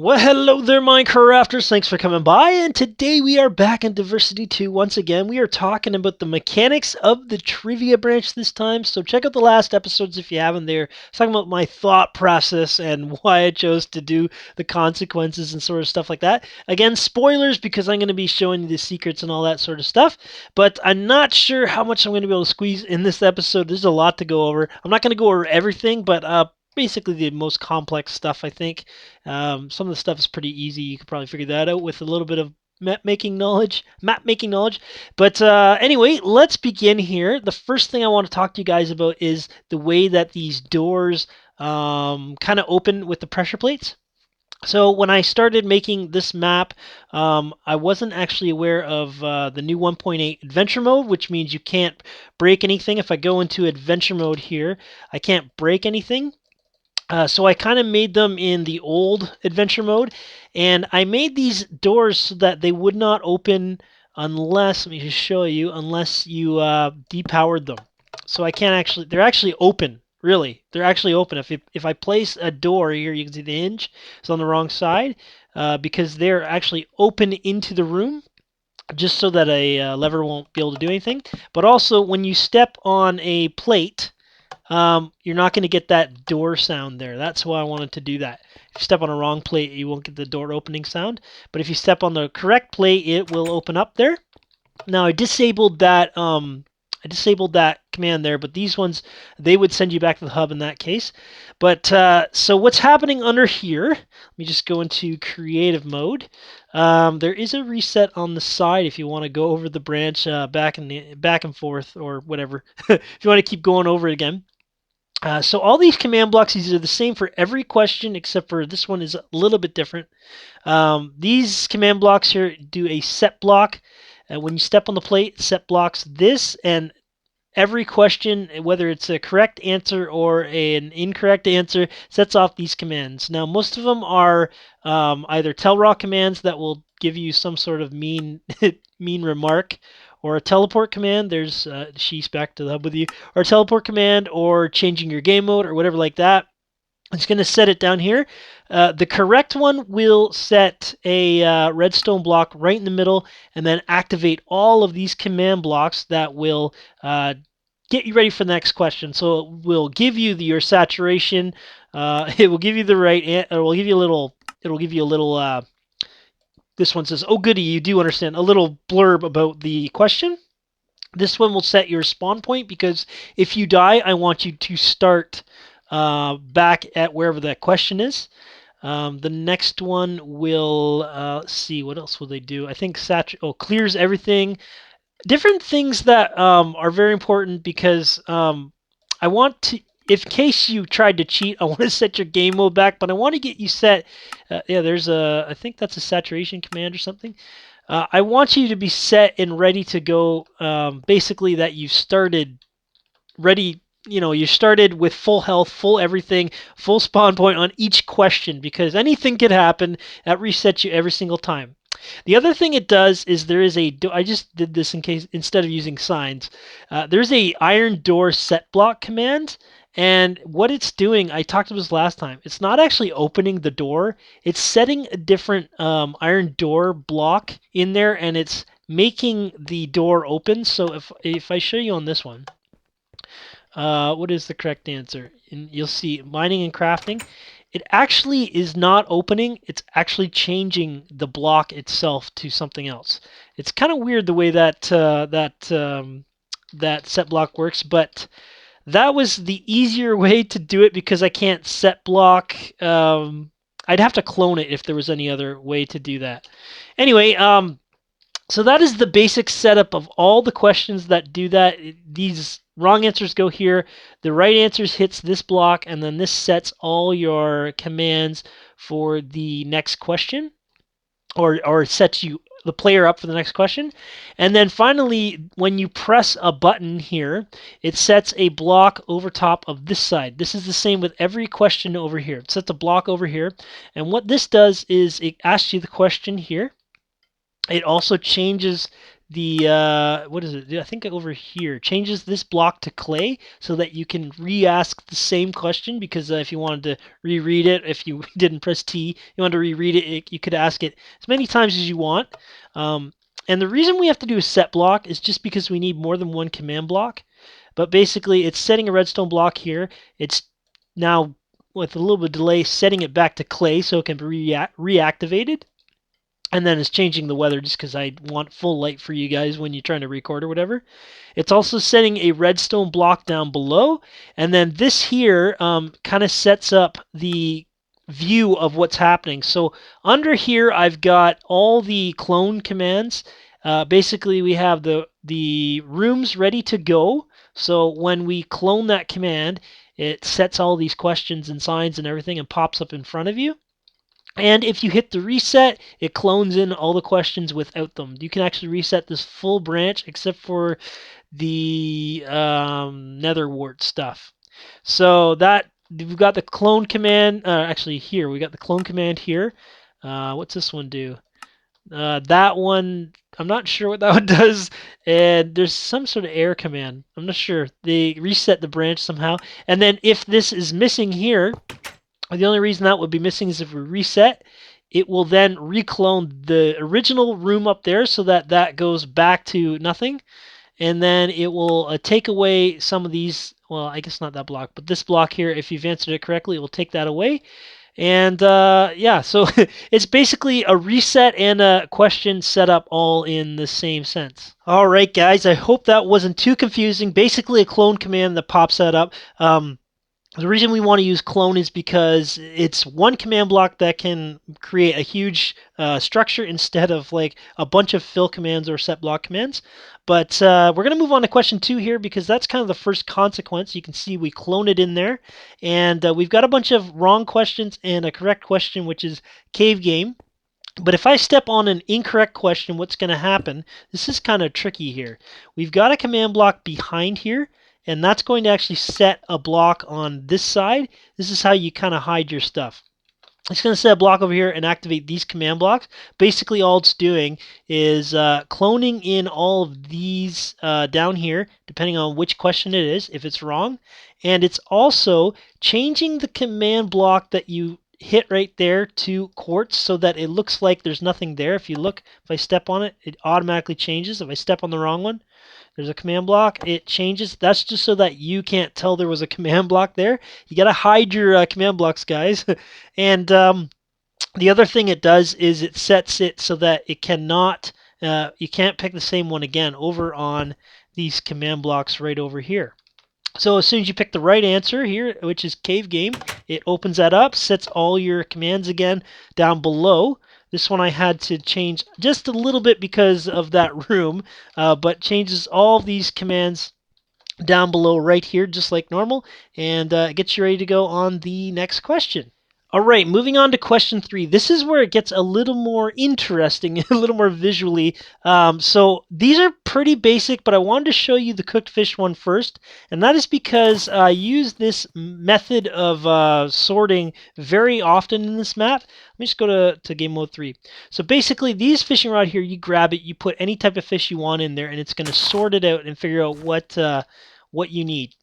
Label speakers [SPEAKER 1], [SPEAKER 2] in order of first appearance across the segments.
[SPEAKER 1] Well, hello there, Minecrafters. Thanks for coming by. And today we are back in Diversity 2 once again. We are talking about the mechanics of the trivia branch this time. So check out the last episodes if you haven't there. Talking about my thought process and why I chose to do the consequences and sort of stuff like that. Again, spoilers because I'm going to be showing you the secrets and all that sort of stuff. But I'm not sure how much I'm going to be able to squeeze in this episode. There's a lot to go over. I'm not going to go over everything, but basically the most complex stuff, I think. Some of the stuff is pretty easy. You could probably figure that out with a little bit of map making knowledge. But anyway, let's begin here. The first thing I want to talk to you guys about is the way that these doors kind of open with the pressure plates. So when I started making this map, I wasn't actually aware of the new 1.8 adventure mode, which means you can't break anything. If I go into adventure mode here, I can't break anything. So I kind of made them in the old adventure mode, and I made these doors so that they would not open unless, let me just show you, unless you depowered them. So I can't actually, they're actually open, really. They're actually open. If I place a door here, you can see the hinge is on the wrong side, because they're actually open into the room, just so that a lever won't be able to do anything. But also, when you step on a plate, you're not going to get that door sound there. That's why I wanted to do that. If you step on a wrong plate, you won't get the door opening sound. But if you step on the correct plate, it will open up there. Now I disabled that. Command there, but these ones, they would send you back to the hub in that case. But so what's happening under here? Let me just go into creative mode. There is a reset on the side if you want to go over the branch back and forth or whatever. If you want to keep going over it again. So all these command blocks, these are the same for every question except for this one is a little bit different. These command blocks here do a set block. When you step on the plate, set blocks this, and every question, whether it's a correct answer or an incorrect answer, sets off these commands. Now, most of them are either tell raw commands that will give you some sort of mean mean remark, or a teleport command. There's she's back to the hub with you, or a teleport command, or changing your game mode, or whatever like that. It's going to set it down here. The correct one will set a redstone block right in the middle and then activate all of these command blocks that will get you ready for the next question. So it will give you your saturation. It will give you the right. It will give you a little. It will give you a little. This one says, "Oh goody, you do understand." A little blurb about the question. This one will set your spawn point because if you die, I want you to start back at wherever that question is. The next one will, let's see, what else will they do? I think clears everything. Different things that are very important because I want to, if in case you tried to cheat, I want to set your game mode back, but I want to get you set. Yeah, there's I think that's a saturation command or something. I want you to be set and ready to go. Basically, that you started ready. You started with full health, full everything, full spawn point on each question because anything could happen. That resets you every single time. The other thing it does is there is I just did this in case instead of using signs. There's a iron door set block command, and what it's doing, I talked about this last time. It's not actually opening the door. It's setting a different iron door block in there, and it's making the door open. So if I show you on this one, what is the correct answer? And you'll see mining and crafting. It actually is not opening. It's actually changing the block itself to something else. It's kind of weird the way that set block works, but that was the easier way to do it because I can't set block. I'd have to clone it if there was any other way to do that. Anyway, so that is the basic setup of all the questions that do that. These wrong answers go here. The right answers hits this block, and then this sets all your commands for the next question, or sets you the player up for the next question. And then finally, when you press a button here, it sets a block over top of this side. This is the same with every question over here. It sets a block over here. And what this does is it asks you the question here. It also changes what is it? I think over here changes this block to clay so that you can re-ask the same question, because if you wanted to reread it, if you didn't press T, you wanted to reread it, you could ask it as many times as you want. And the reason we have to do a set block is just because we need more than one command block. But basically, it's setting a redstone block here. It's now, with a little bit of delay, setting it back to clay so it can be reactivated. And then it's changing the weather just because I want full light for you guys when you're trying to record or whatever. It's also setting a redstone block down below. And then this here kind of sets up the view of what's happening. So under here, I've got all the clone commands. Basically, we have the rooms ready to go. So when we clone that command, it sets all these questions and signs and everything and pops up in front of you. And if you hit the reset, it clones in all the questions without them. You can actually reset this full branch except for the nether wart stuff. So that we've got the clone command. Actually, here we got the clone command here. What's this one do? That one, I'm not sure what that one does. And there's some sort of error command. I'm not sure. They reset the branch somehow. And then if this is missing here, the only reason that would be missing is if we reset, it will then reclone the original room up there so that that goes back to nothing. And then it will take away some of these, well, I guess not that block, but this block here, if you've answered it correctly, it will take that away. And yeah, so it's basically a reset and a question setup all in the same sense. All right, guys, I hope that wasn't too confusing. Basically a clone command that pops that up. The reason we want to use clone is because it's one command block that can create a huge structure instead of like a bunch of fill commands or set block commands. But we're going to move on to question 2 here because that's kind of the first consequence. You can see we clone it in there. And we've got a bunch of wrong questions and a correct question, which is cave game. But if I step on an incorrect question, what's going to happen? This is kind of tricky here. We've got a command block behind here, and that's going to actually set a block on this side. This is how you kind of hide your stuff. It's going to set a block over here and activate these command blocks. Basically, all it's doing is cloning in all of these down here, depending on which question it is, if it's wrong. And it's also changing the command block that you hit right there to quartz so that it looks like there's nothing there. If you look, if I step on it, it automatically changes. If I step on the wrong one, there's a command block, it changes. That's just so that you can't tell there was a command block there. You got to hide your command blocks, guys. And the other thing it does is it sets it so that it cannot, you can't pick the same one again over on these command blocks right over here. So as soon as you pick the right answer here, which is cave game, it opens that up, sets all your commands again down below. This one I had to change just a little bit because of that room, but changes all these commands down below right here, just like normal, and gets you ready to go on the next question. All right, moving on to question 3. This is where it gets a little more interesting, a little more visually. So these are pretty basic, but I wanted to show you the cooked fish one first, and that is because I use this method of sorting very often in this map. Let me just go to game mode 3. So basically, these fishing rod here, you grab it, you put any type of fish you want in there, and it's going to sort it out and figure out what you need.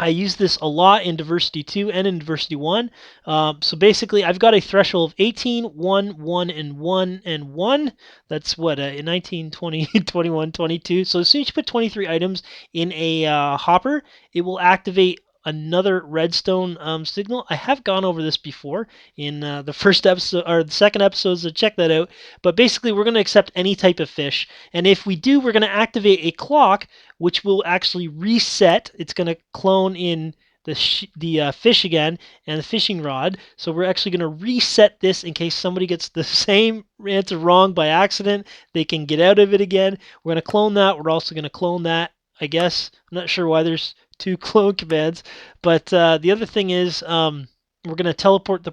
[SPEAKER 1] I use this a lot in Diversity 2 and in Diversity 1. So basically, I've got a threshold of 18, 1, 1, and 1, and 1. That's what, 19, 20, 21, 22. So as soon as you put 23 items in a hopper, it will activate another redstone signal. I have gone over this before in the first episode or the second episode, so check that out. But basically, we're going to accept any type of fish, and if we do, we're going to activate a clock, which will actually reset. It's going to clone in the fish again and the fishing rod. So we're actually going to reset this in case somebody gets the same answer wrong by accident. They can get out of it again. We're going to clone that. We're also going to clone that, I guess. I'm not sure why there's 2 clone commands. But the other thing is we're going to teleport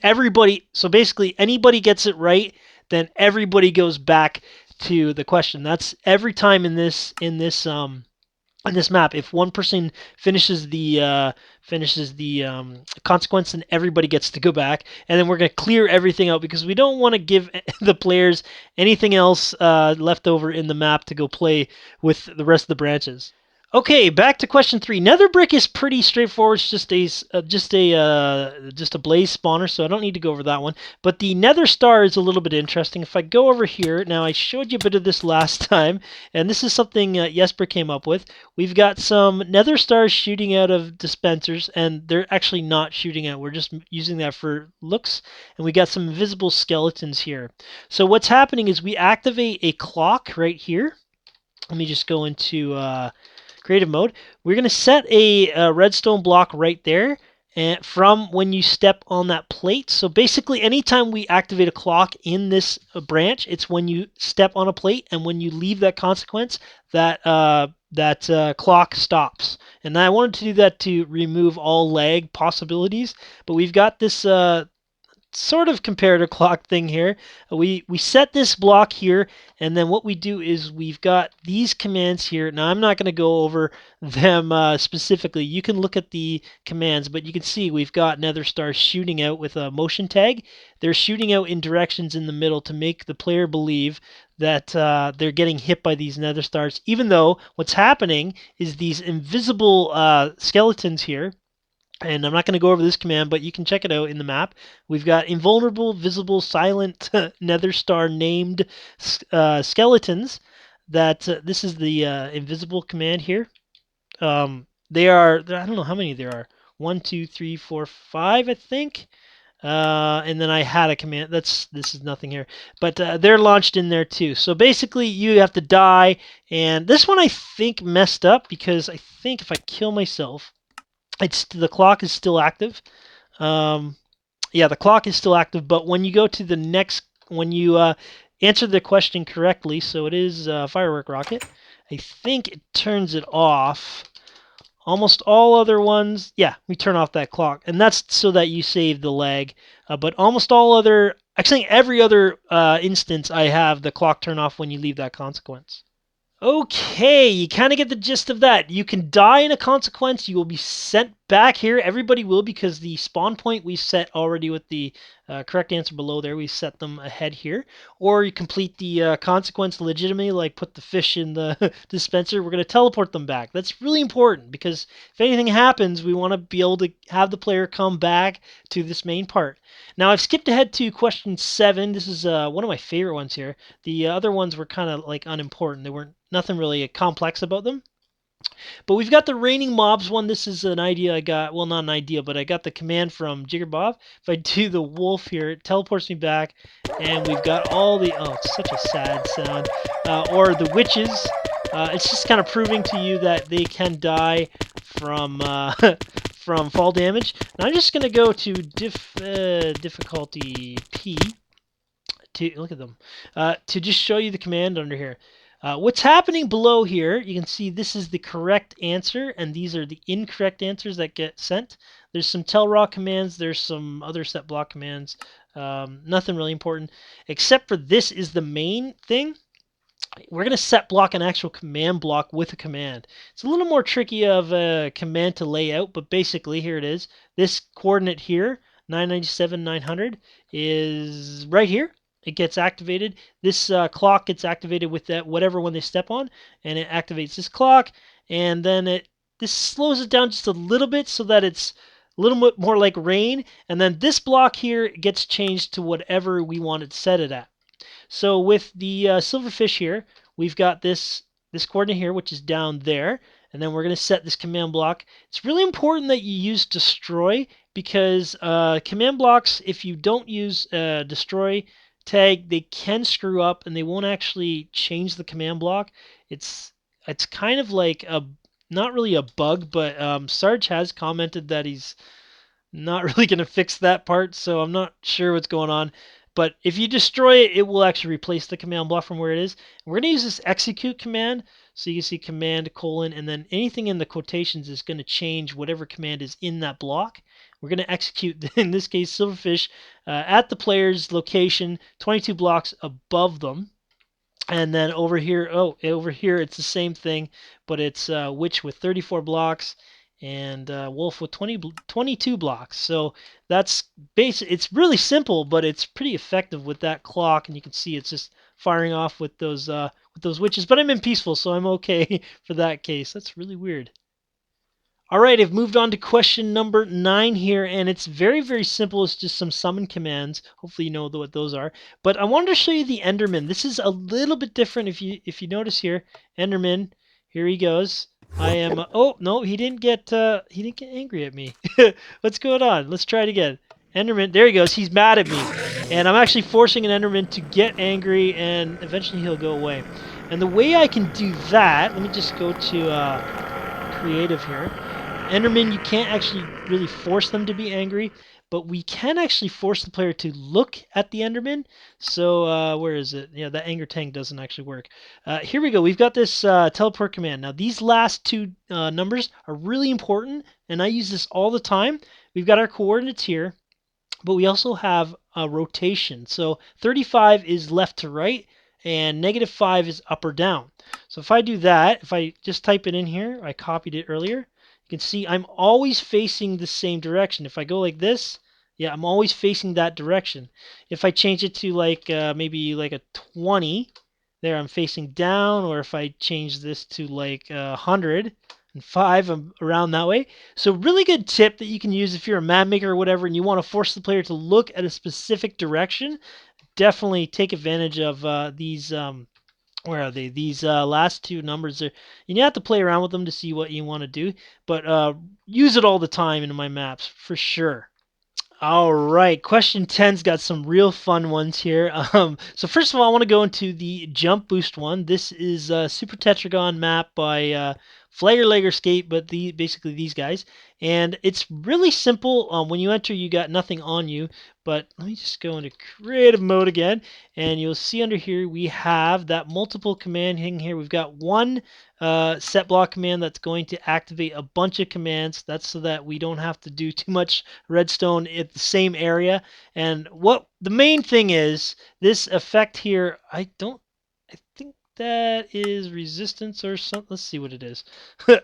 [SPEAKER 1] everybody. So basically, anybody gets it right, then everybody goes back to the question. That's every time in this on this map. If one person finishes the consequence, then everybody gets to go back, and then we're going to clear everything out because we don't want to give the players anything else left over in the map to go play with the rest of the branches. Okay, back to question 3. Nether brick is pretty straightforward. It's just a blaze spawner, so I don't need to go over that one. But the Nether star is a little bit interesting. If I go over here, now I showed you a bit of this last time, and this is something Jesper came up with. We've got some Nether stars shooting out of dispensers, and they're actually not shooting out. We're just using that for looks, and we got some invisible skeletons here. So what's happening is we activate a clock right here. Let me just go into creative mode. We're going to set a redstone block right there and from when you step on that plate. So basically, anytime we activate a clock in this branch, it's when you step on a plate, and when you leave that consequence, that clock stops. And I wanted to do that to remove all lag possibilities, but we've got this sort of comparator clock thing here. We set this block here, and then what we do is we've got these commands here. Now I'm not going to go over them specifically. You can look at the commands, but you can see we've got nether stars shooting out with a motion tag. They're shooting out in directions in the middle to make the player believe that they're getting hit by these nether stars, even though what's happening is these invisible skeletons here. And I'm not going to go over this command, but you can check it out in the map. We've got invulnerable, visible, silent, nether star named skeletons. This is the invisible command here. They are, I don't know how many there are. 1, 2, 3, 4, 5, I think. And then I had a command. This is nothing here, but they're launched in there too. So basically, you have to die. And this one I think messed up because I think if I kill myself, the clock is still active. Um, yeah, the clock is still active, but when you go to the next, when you answer the question correctly, so it is firework rocket, I think it turns it off. Almost all other ones, yeah, we turn off that clock, and that's so that you save the lag. But almost all other, actually every other instance, I have the clock turn off when you leave that consequence. Okay, you kind of get the gist of that. You can die in a consequence. You will be sent back here. Everybody will, because the spawn point we set already with the correct answer below there. We set them ahead here. Or you complete the consequence legitimately, like put the fish in the dispenser. We're going to teleport them back. That's really important, because if anything happens, we want to be able to have the player come back to this main part. Now, I've skipped ahead to question 7. This is one of my favorite ones here. The other ones were kind of like unimportant. They weren't nothing really complex about them. But we've got the raining mobs one. This is an idea I got. Well, not an idea, but I got the command from Jiggerbob. If I do the wolf here, it teleports me back, and we've got all the. Oh, it's such a sad sound. Or the witches. It's just kind of proving to you that they can die from from fall damage. And I'm just gonna go to difficulty P to look at them to just show you the command under here. What's happening below here, you can see this is the correct answer, and these are the incorrect answers that get sent. There's some tell raw commands, there's some other set block commands, nothing really important, except for this is the main thing. We're going to set block an actual command block with a command. It's a little more tricky of a command to lay out, but basically here it is. This coordinate here, 997, 900, is right here. It gets activated. This clock gets activated with that whatever one they step on, and it activates this clock, and then this slows it down just a little bit so that it's a little bit more like rain, and then this block here gets changed to whatever we want to set it at. So with the silverfish here, we've got this coordinate here, which is down there, and then we're going to set this command block. It's really important that you use destroy, because command blocks, if you don't use destroy tag, they can screw up and they won't actually change the command block. It's kind of like a not really a bug, but Sarge has commented that he's not really going to fix that part, so I'm not sure what's going on. But if you destroy it, it will actually replace the command block from where it is. We're going to use this execute command. So you can see command colon, and then anything in the quotations is going to change whatever command is in that block. We're going to execute, in this case, silverfish at the player's location, 22 blocks above them. And then over here, oh, over here it's the same thing, but it's Witch with 34 blocks and Wolf with 22 blocks. So that's basic. It's really simple, but it's pretty effective with that clock. And you can see it's just firing off with those witches. But I'm in peaceful, so I'm okay for that case. That's really weird. All right, I've moved on to question number 9 here, and it's very, very simple. It's just some summon commands. Hopefully you know what those are. But I wanted to show you the Enderman. This is a little bit different if you notice here. Enderman, here he goes. I am oh no, he didn't get angry at me. What's going on? Let's try it again. Enderman, there he goes. He's mad at me. And I'm actually forcing an Enderman to get angry and eventually he'll go away. And the way I can do that, let me just go to creative here. Endermen, you can't actually really force them to be angry, but we can actually force the player to look at the Enderman. So where is it? Yeah, that anger tank doesn't actually work. Here we go. We've got this teleport command. Now these last two numbers are really important, and I use this all the time. We've got our coordinates here, but we also have a rotation. So 35 is left to right, and -5 is up or down. So if I do that, if I just type it in here, I copied it earlier, you can see I'm always facing the same direction. If I go like this, yeah, I'm always facing that direction. If I change it to like maybe like a 20, there I'm facing down, or if I change this to like 105, I'm around that way. So really good tip that you can use if you're a map maker or whatever and you want to force the player to look at a specific direction. Definitely take advantage of these where are they? These last two numbers are. You have to play around with them to see what you want to do, but use it all the time in my maps for sure. All right, question 10's got some real fun ones here. So first of all, I want to go into the jump boost one. This is a Super Tetragon map by Flyer Leg Escape, but basically these guys. And it's really simple. When you enter, you got nothing on you. But let me just go into creative mode again, and you'll see under here we have that multiple command hanging here. We've got one set block command that's going to activate a bunch of commands. That's so that we don't have to do too much redstone at the same area. And what the main thing is, this effect here, I think that is resistance or something. Let's see what it is.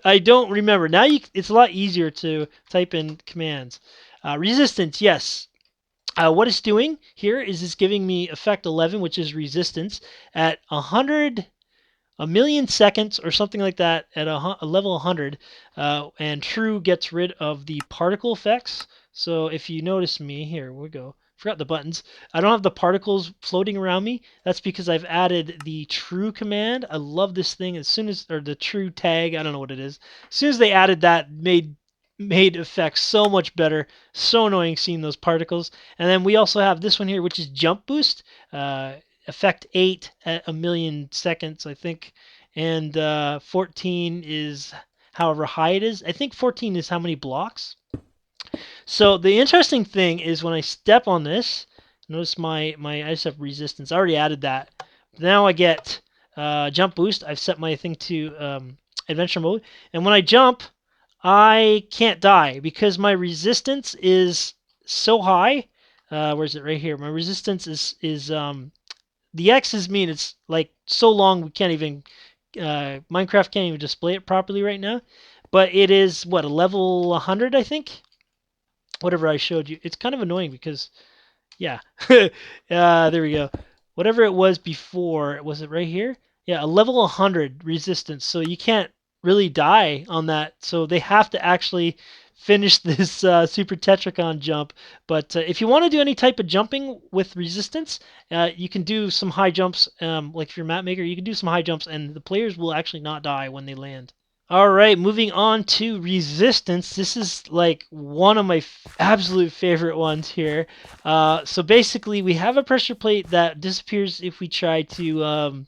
[SPEAKER 1] I don't remember. Now it's a lot easier to type in commands. Resistance, yes. What it's doing here is it's giving me effect 11, which is resistance, at 100 million seconds or something like that at a level 100, and true gets rid of the particle effects. So if you notice me, here we go. Forgot the buttons. I don't have the particles floating around me. That's because I've added the true command. I love this thing. As soon as, or the true tag, I don't know what it is. As soon as they added that, made effects so much better. So annoying seeing those particles. And then we also have this one here, which is jump boost. Effect 8 at 1 million seconds, I think, and 14 is however high it is. I think 14 is how many blocks. So the interesting thing is when I step on this, notice my I just have resistance. I already added that. Now I get jump boost. I've set my thing to adventure mode, and when I jump, I can't die because my resistance is so high. Where's it? Right here. My resistance is the X's mean it's like so long we can't even Minecraft can't even display it properly right now. But it is what, a level 100, I think. Whatever I showed you. It's kind of annoying because yeah. There we go. Whatever it was before, was it right here? Yeah, a level 100 resistance. So you can't really die on that. So they have to actually finish this Super Tetracon jump. But if you want to do any type of jumping with resistance, you can do some high jumps. Like if you're a map maker, you can do some high jumps, and the players will actually not die when they land. All right, moving on to resistance. This is like one of my absolute favorite ones here. So basically, we have a pressure plate that disappears if we try to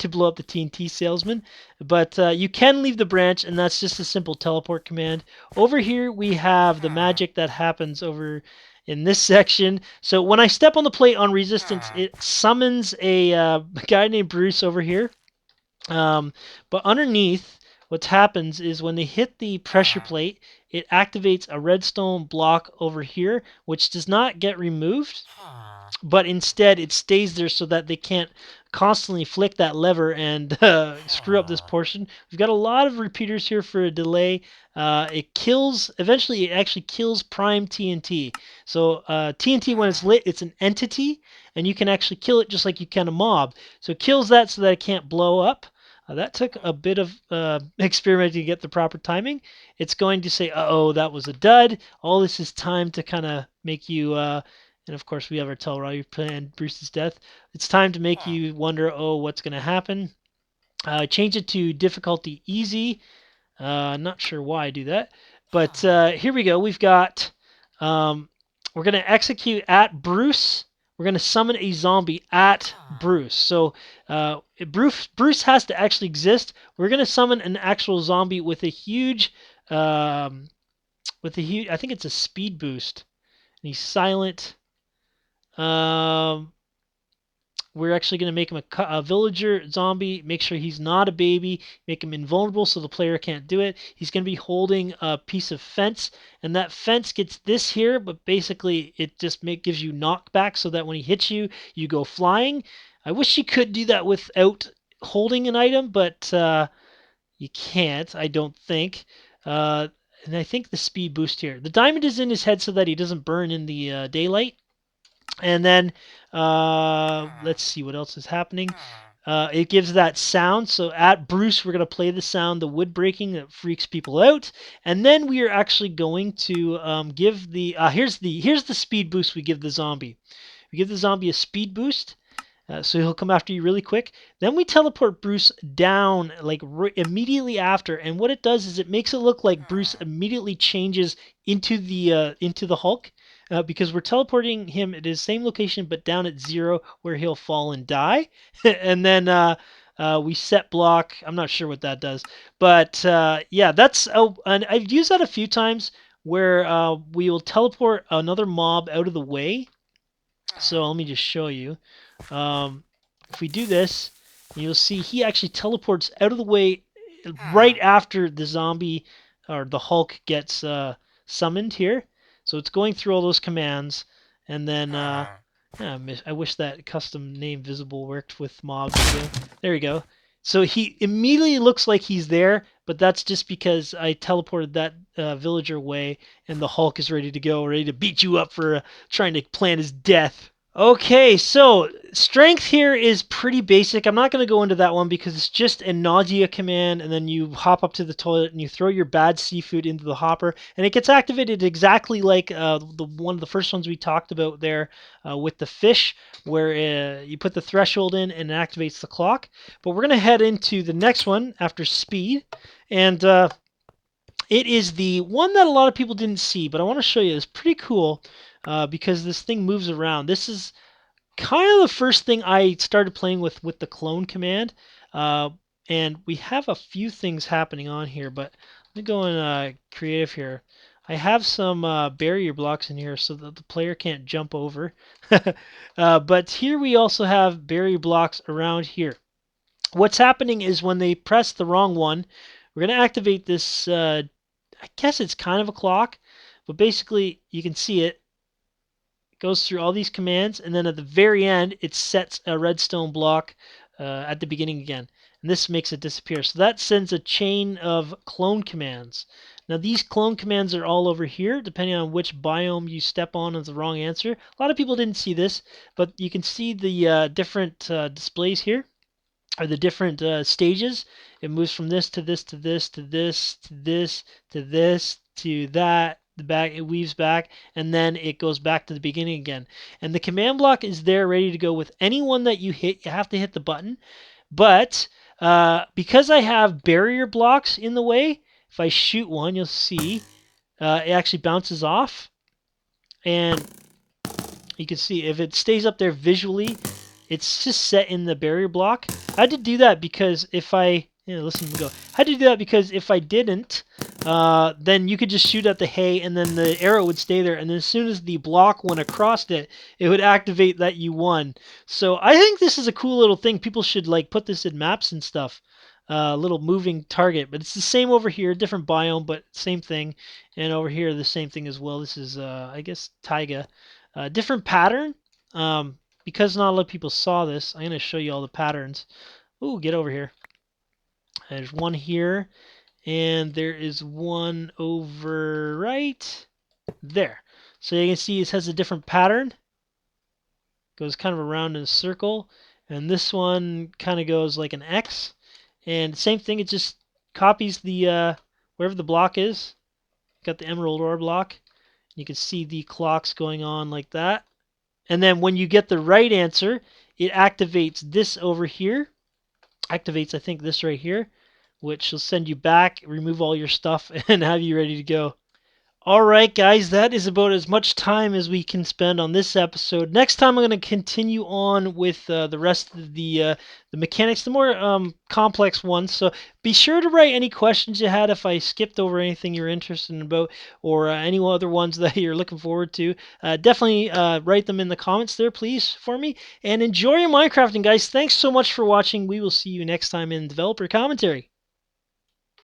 [SPEAKER 1] blow up the TNT salesman. But you can leave the branch, and that's just a simple teleport command. Over here, we have the magic that happens over in this section. So when I step on the plate on resistance, it summons a guy named Bruce over here. But underneath, what happens is when they hit the pressure plate, it activates a redstone block over here, which does not get removed, but instead it stays there so that they can't constantly flick that lever and screw up this portion. We've got a lot of repeaters here for a delay. Eventually it actually kills prime TNT. So TNT, when it's lit, it's an entity, and you can actually kill it just like you can a mob. So it kills that so that it can't blow up. That took a bit of experimenting to get the proper timing. It's going to say, uh-oh, that was a dud. All this is time to kind of make you and of course, we have our Telrayu plan, Bruce's death. It's time to make you wonder, oh, what's going to happen? Change it to difficulty easy. Not sure why I do that. But here we go. We've got, we're going to execute at Bruce. We're going to summon a zombie at Bruce. So Bruce has to actually exist. We're going to summon an actual zombie with a huge, I think it's a speed boost. And he's silent. We're actually going to make him a villager zombie, make sure he's not a baby, make him invulnerable so the player can't do it. He's going to be holding a piece of fence, and that fence gets this here, but basically it just gives you knockback so that when he hits you, you go flying. I wish you could do that without holding an item, but you can't, I don't think. And I think the speed boost here. The diamond is in his head so that he doesn't burn in the daylight. And then let's see what else is happening. It gives that sound. So at Bruce, we're going to play the sound, the wood breaking that freaks people out. And then we are actually going to give the here's the speed boost we give the zombie. We give the zombie a speed boost. So he'll come after you really quick. Then we teleport Bruce down like immediately after, and what it does is it makes it look like Bruce immediately changes into the Hulk, because we're teleporting him at his same location but down at 0 where he'll fall and die. And then we set block. I'm not sure what that does, but yeah, and I've used that a few times where we will teleport another mob out of the way. So let me just show you. If we do this, you'll see he actually teleports out of the way right after the zombie or the Hulk gets summoned here. So it's going through all those commands, and then I wish that custom name visible worked with mobs. There we go. So he immediately looks like he's there, but that's just because I teleported that villager away, and the Hulk is ready to go, ready to beat you up for trying to plan his death. Okay, so strength here is pretty basic. I'm not going to go into that one because it's just a nausea command, and then you hop up to the toilet and you throw your bad seafood into the hopper, and it gets activated exactly like the one of the first ones we talked about there with the fish, where you put the threshold in and it activates the clock. But we're going to head into the next one after speed, and it is the one that a lot of people didn't see, but I want to show you. It's pretty cool. Because this thing moves around. This is kind of the first thing I started playing with the clone command. And we have a few things happening on here, but let me go in creative here. I have some barrier blocks in here so that the player can't jump over. But here we also have barrier blocks around here. What's happening is when they press the wrong one, we're going to activate this, I guess it's kind of a clock, but basically you can see it. Goes through all these commands, and then at the very end it sets a redstone block at the beginning again, and this makes it disappear. So that sends a chain of clone commands. Now these clone commands are all over here depending on which biome you step on is the wrong answer. A lot of people didn't see this, but you can see the different displays here are the different stages. It moves from this to this to this to this to this to this to that. The back, it weaves back, and then it goes back to the beginning again. And the command block is there ready to go with anyone that you hit. You have to hit the button. But because I have barrier blocks in the way, if I shoot one, you'll see it actually bounces off. And you can see if it stays up there visually, it's just set in the barrier block. I had to do that because if I listen, go. I had to do that because if I didn't, then you could just shoot at the hay, and then the arrow would stay there. And then as soon as the block went across it, it would activate that you won. So I think this is a cool little thing. People should like put this in maps and stuff. little moving target. But it's the same over here, different biome, but same thing. And over here, the same thing as well. This is, I guess, taiga. Different pattern. Because not a lot of people saw this, I'm going to show you all the patterns. Ooh, get over here. There's one here, and there is one over right there. So you can see it has a different pattern. Goes kind of around in a circle, and this one kind of goes like an X. And same thing, it just copies the wherever the block is. Got the emerald ore block. You can see the clocks going on like that. And then when you get the right answer, it activates this over here. Activates, I think, this right here, which will send you back, remove all your stuff, and have you ready to go. All right, guys, that is about as much time as we can spend on this episode. Next time, I'm going to continue on with the rest of the mechanics, the more complex ones. So be sure to write any questions you had if I skipped over anything you're interested in about, or any other ones that you're looking forward to. Definitely write them in the comments there, please, for me. And enjoy your Minecrafting, guys. Thanks so much for watching. We will see you next time in Developer Commentary.